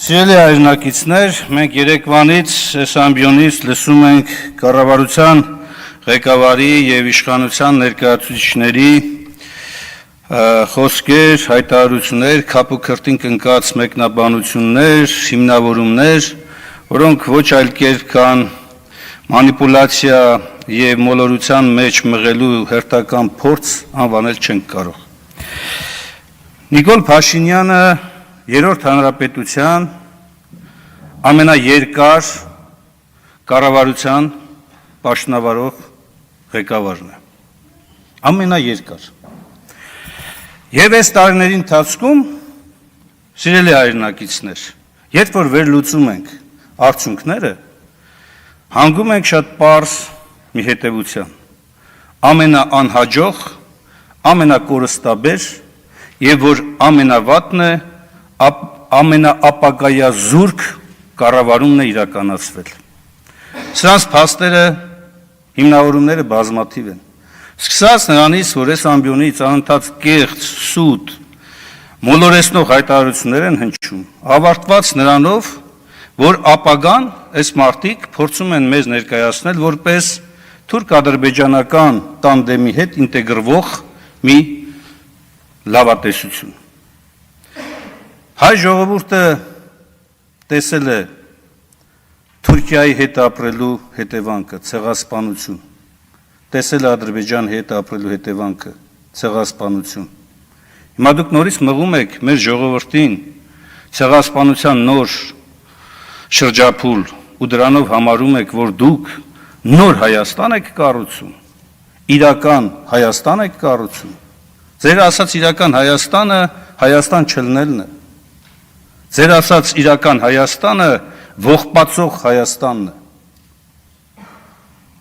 Սիրելի հայրենակիցներ, մենք երեկվանից այս ամբիոնից լսում ենք կառավարության ղեկավարի եւ իշխանության ներկայացուցիչների խոսքեր, հայտարարություններ, քապ ու քրտինք ընկած մեկնաբանություններ, հիմնավորումներ, որոնք ոչ այլ կերպ կան մանիպուլյացիա եւ մոլորության մեջ մղելու հերթական փորձ անվանել չենք կարող։ Նիկոլ Փաշինյանը Երրորդ հանրապետության ամենաերկար կառավարության պաշտոնավարող ղեկավարն է։ Ամենաերկար։ Եվ այս տարիների ընթացքում, սիրելի հայրենակիցներ, երբ որ վերլուծում ենք արդյունքները, հանգում ենք շատ պարզ մի հետևության։ Ամենաանհաջող, ամենակորստաբեր եւ որ ամենավատն է ամենաապագայազուրկ կառավարումն է իրականացվել։ Սրանց փաստերը, հիմնավորումները բազմաթիվ են։ Սկսած նրանից, որ այս ամբիոնից անընդհատ կեղծ, սուտ, մոլորեցնող հայտարարություններ են հնչում, ավարտված նրանով, որ ապագան այս մարդիկ փորձում են մեզ ներկայացնել որպես թուրք-ադրբեջանական տանդեմի հետ ինտեգրվող մի լավատեսություն։ Հայ ժողովուրդը տեսել է Թուրքիայի հետ ապրելու հետևանքը, ցեղասպանություն, տեսել է Ադրբեջանի հետ ապրելու հետևանքը, ցեղասպանություն։ Հիմա դուք նորից մղում եք մեր ժողովրդին ցեղասպանության նոր շրջափուլ ու դրանով համարում եք, որ դուք նոր Հայաստան եք կառուցում, իրական Հայաստան եք կառուցում։ Ձեր ասած իրական Հայաստանը Հայաստան չլնելն է։ Ձեր ասած իրական Հայաստանը ողբացող Հայաստանն է։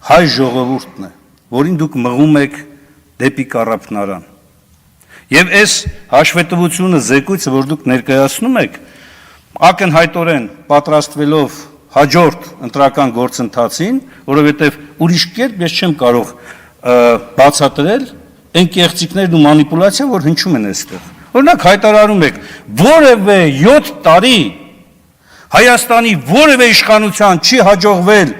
Հայ ժողովուրդն է, որին դուք մղում եք դեպի կառափնարան։ Եվ այս հաշվետվությունը, զեկույցը, որ դուք ներկայացնում եք, ակնհայտորեն պատրաստվելով հաջորդ ընտրական գործընթացին, որովհետև ուրիշ կերպ ես չեմ կարող բացատրել այն կեղծիքներն ու մանիպուլյացիան, որ հնչում են այստեղ։ Օրինակ հայտարարում եք, որևէ 7 տարի Հայաստանի որևէ իշխանության չի հաջողվել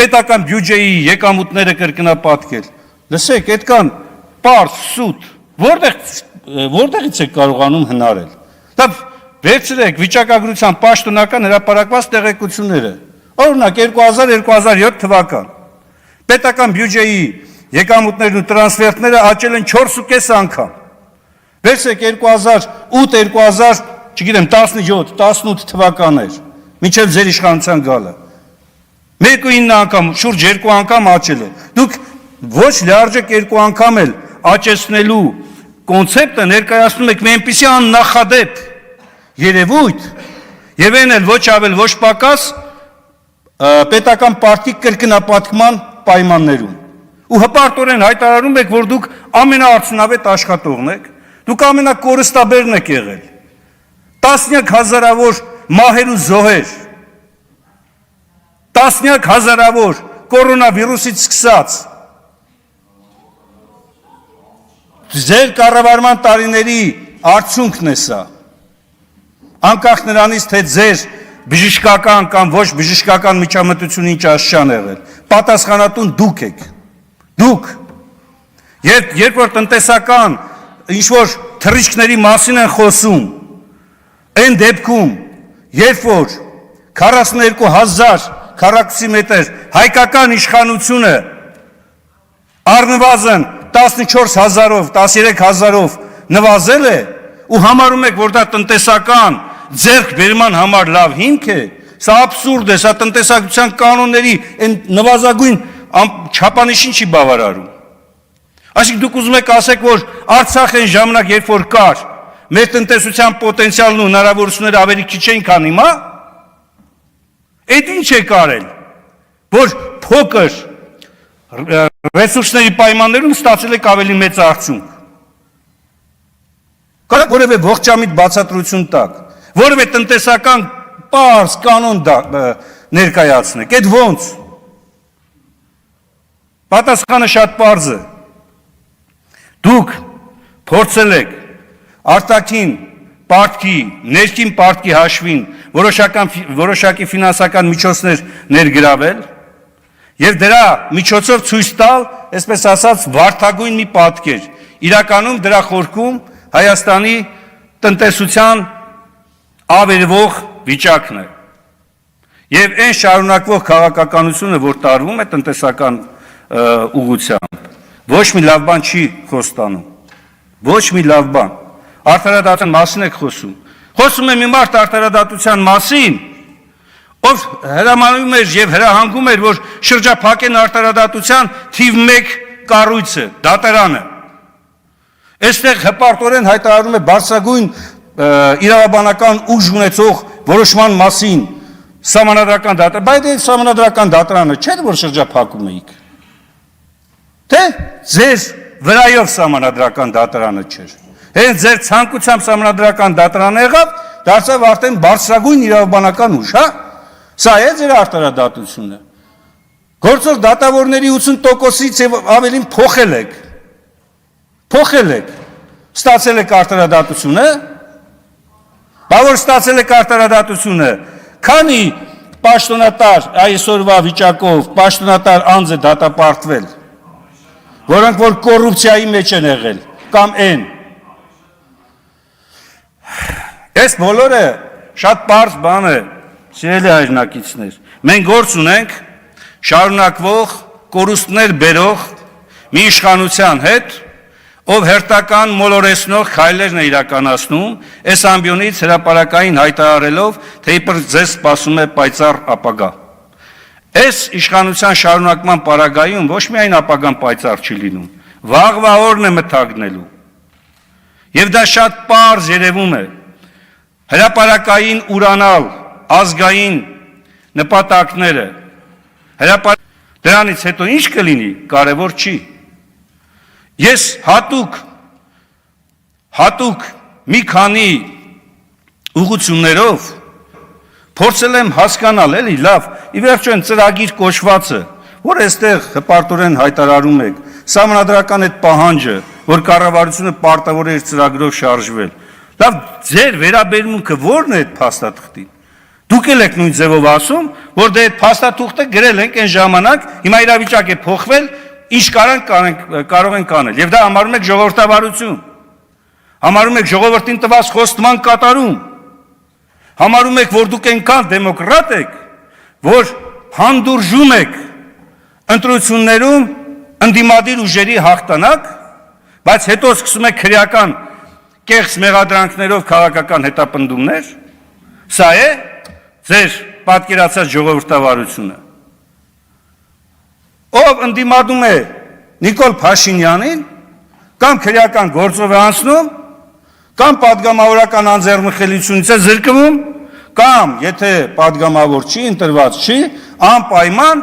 պետական բյուջեի եկամուտները կրկնապատկել։ Լսեք, այդքան պարզ, սուտ, որտեղից եք կարողանում հնարել։ Դա վերցրեք վիճակագրության պաշտոնական հրապարակված տեղեկությունները։ Օրինակ 2000-2007 թվական պետական բյուջեի եկամուտներն ու տրանսֆերտները աճել են 4.5 անգամ։ Վերցրեք 2008-2000, չգիտեմ, 17-18 թվականներ, մինչև ձեր իշխանության գալը։ 1.9 անգամ, շուրջ 2 անգամ աճել է։ Դուք ոչ լիարժեք 2 անգամ էլ աճեցնելու կոնցեպտը ներկայացնում եք մի այնպիսի աննախադեպ երևույթ, եւ այն էլ ոչ ավել ոչ պակաս պետական պարտքի կրկնապատկման պայմաններում։ Ու հպարտորեն հայտարարում եք, որ դուք ամենաարդյունավետ աշխատողն եք, դուք ամենակորստաբերն եք եղել, տասնյակ հազարավոր մահեր ու զոհեր, տասնյակ հազարավոր կորոնավիրուսից սկսած, ձեր կառավարման տարիների արդյունքն է սա, անկախ նրանից, թե ձեր բժշկական կամ ոչ բժշկական միջամտությունը ինչ աշխան եղել, պատասխանատուն դուք եք, դուք, երբ որ տնտեսական ինչ-որ թռիչքների մասին են խոսում, այն դեպքում, երբ որ 42,000 քառակուսի մետր հայկական իշխանությունը առնվազն 14,000-ով, 13,000-ով նվազել է ու համարում եք, որ դա տնտեսական ձեռքբերման համար լավ հիմք է, սա աբսուրդ է, սա տնտեսագիտության կանոնների այն նվազագույն չափանիշին չի բավարարում։ Այսինքն դուք ուզում եք ասեք, որ Արցախ այն ժամանակ, երբ որ կար, մեր տնտեսության պոտենցիալն ու հնարավորությունները ավելի քիչ էին, քան հիմա։ Այդ ինչ է կարել, որ փոքր ռեսուրսների պայմաններում ստացել եք ավելի մեծ արդյունք։ Կարող որևէ ողջամիտ բացատրություն տակ, որևէ տնտեսական պարզ կանոն ներկայացնեք, այդ ոնց։ Պատասխանը շատ պարզ է։ Դուք փորձել եք արտաքին պարտքի, ներքին պարտքի հաշվին որոշակի ֆինանսական միջոցներ ներգրավել եւ դրա միջոցով ցույց տալ, այսպես ասած, վարդագույն մի պատկեր։ Իրականում դրա խորքում Հայաստանի տնտեսության ավերվող վիճակն է։ Եվ այն շարունակվող քաղաքականությունը, որ տարվում է տնտեսական ուղղությամբ, ոչ մի լավ բան չի խոստանում։ Ոչ մի լավ բան։ Արդարադատության մասին եք խոսում։ Խոսում է մի մարդ արդարադատության մասին, ով հրամանում էր եւ հրահանգում էր, որ շրջափակեն արդարադատության թիվ 1 կառույցը, դատարանը։ Այստեղ հպարտորեն հայտարարում է բարձրագույն իրավաբանական ուժ ունեցող որոշման մասին սահմանադրական դատարան, բայց այդ սահմանադրական դատարանը չէր, որ շրջափակում էիք։ Թե ձեր վրայով սահմանադրական դատարանը չէր։ Հենց ձեր ցանկությամբ սահմանադրական դատարանը եղավ, դարձավ արդեն բարձրագույն իրավաբանական ուժ, հա։ Սա է ձեր արտարադատությունը։ Գործող դատավորների 80%-ից եւ ավելին փոխել եք։ Ստացել եք արտարադատությունը։ Բա որ ստացել եք արտարադատությունը, քանի պաշտոնատար այսօրվա վիճակով պաշտոնատար անձ է դատապարտվել, որոնք որ կոռուպցիայի մեջ են եղել, կամ են։ Այս բոլորը շատ պարզ բան է, սիրելի հայրենակիցներ։ Մենք գործ ունենք շարունակվող կորուստներ բերող մի իշխանության հետ, ով հերթական մոլորեցնող քայլերն է իրականացնում, այս ամբիոնից հրապարակային հայտարարելով, թե իբր ձեզ սպասում է պայծառ ապագա։ Այս իշխանության շարունակման պարագայում ոչ միայն ապագան պայծառ չի լինում, վաղվա օրն է մթագնելու։ Եվ դա շատ պարզ երևում է։ Հրապարակային ուրանալ ազգային նպատակները, դրանից հետո ինչ կլինի, կարևոր չի։ Ես հատուկ մի քանի ուղղություններով փորձել եմ հասկանալ, էլի լավ, ի վերջո այն ծրագիր կոչվածը, որ այստեղ հպարտորեն հայտարարում եք, սահմանադրական այդ պահանջը, որ կառավարությունը պարտավոր է իր ծրագրով շարժվել։ Լավ, ձեր վերաբերմունքը ո՞րն է այդ փաստաթղթին։ Դուք եք նույն ձևով ասում, որ դե այդ փաստաթուղթը գրել ենք այն ժամանակ, հիմա իրավիճակ է փոխվել, ինչ կարող ենք անել։ Եվ դա համարում եք ժողովրդավարություն։ Համարում եք ժողովրդին տված խոստման կատարում։ Համարում եք, որ դուք այնքան դեմոկրատ եք, որ հանդուրժում եք ընտրություններում ընդդիմադիր ուժերի հաղթանակ, բայց հետո սկսում եք քրեական կեղծ մեղադրանքներով քաղաքական հետապնդումներ։ Սա է ձեր պատկերացած ժողովրդավարությունը։ Ով ընդդիմադում է Նիկոլ Փաշինյանին, կամ քրեական գործով է անցնում, կամ պատգամավորական անձեռնխելիությունից է զրկվում, կամ եթե պատգամավոր չի, ընտրված չի, անպայման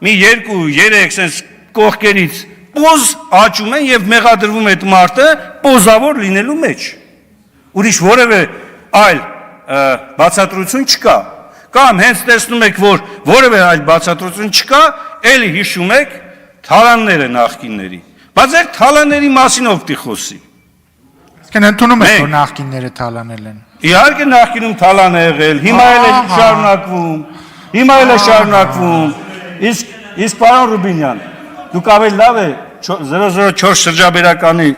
մի 2-3 sense կողքերից պոզ աճում են եւ մեղադրվում է այդ մարդը պոզավոր լինելու մեջ։ Ուրիշ որևէ այլ բացատրություն չկա։ Կամ հենց տեսնում եք, որ որևէ այլ բացատրություն չկա, էլի հիշում եք թալանները նախկինների։ Բայց այդ թալանների մասին ով պիտի խոսի։ Իսկ ընդունում եք, որ նախկինները թալանել են։ Իհարկե նախկինում թալան է եղել, հիմա էլ է շարունակվում։ Իսկ պարոն Ռուբինյան, դուք ավելի լավ է 004 շրջաբերականի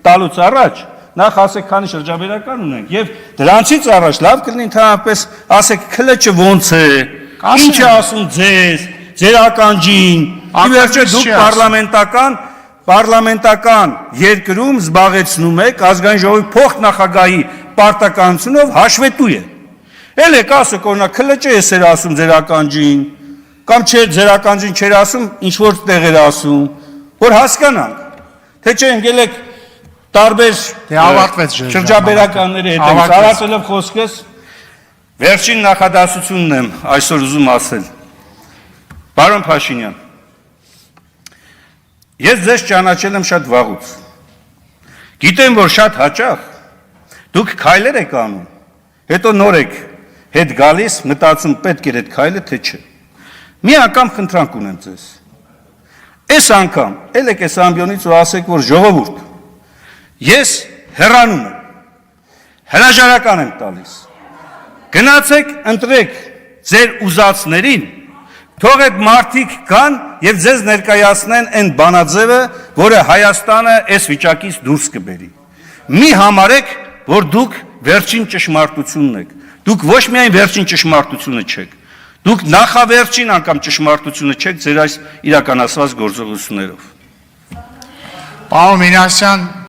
տալուց առաջ նախ ասեք քանի շրջաբերական ունենք եւ դրանցից առաջ լավ կլինի ընդհանրապես ասեք քլեչը ոնց է, ինչ է ասում ձեր ականջին, ի վերջո դուք պարլամենտական երկրում զբաղեցնում եք ազգային ժողովի փոխնախագահի պարտականությունով հաշվետու է։ Էլ եք ասեք օրինակ քլեչը ես էր ասում ձեր ականջին, կամ չէ ձեր ականջին չէր ասում, ինչ որ տեղ էր ասում, որ հասկանանք, թե չէ ընկել եք տարբեր շրջաբերականների հետ ավարտելով խոսքս, վերջին նախադասությունն եմ այսօր ուզում ասել։ Պարոն Փաշինյան, ես ձեզ ճանաչել եմ շատ վաղուց։ Գիտեմ, որ շատ հաճախ դուք քայլեր եք անում, հետո նոր եք հետ գալիս, մտածում պետք էր այդ քայլը, թե չէ։ Մի անգամ խնդրանք ունեմ ձեզ։ Այս անգամ ել եք այս ամբիոնից ու ասեք, որ ժողովուրդ, ես հեռանում եմ։ Հրաժարական եմ տալիս։ Գնացեք, ընտրեք ձեր ուզածներին, թող այդ մարդիկ կան եւ ձեզ ներկայացնեն այն բանաձևը, որը Հայաստանը այս վիճակից դուրս կբերի։ Մի համարեք, որ դուք վերջին ճշմարտությունն եք։ Դուք ոչ միայն վերջին ճշմարտությունը չեք, դուք նախավերջին անգամ ճշմարտությունը չեք ձեր այս իրականացված գործողություններով։ Պարոն Մինասյան,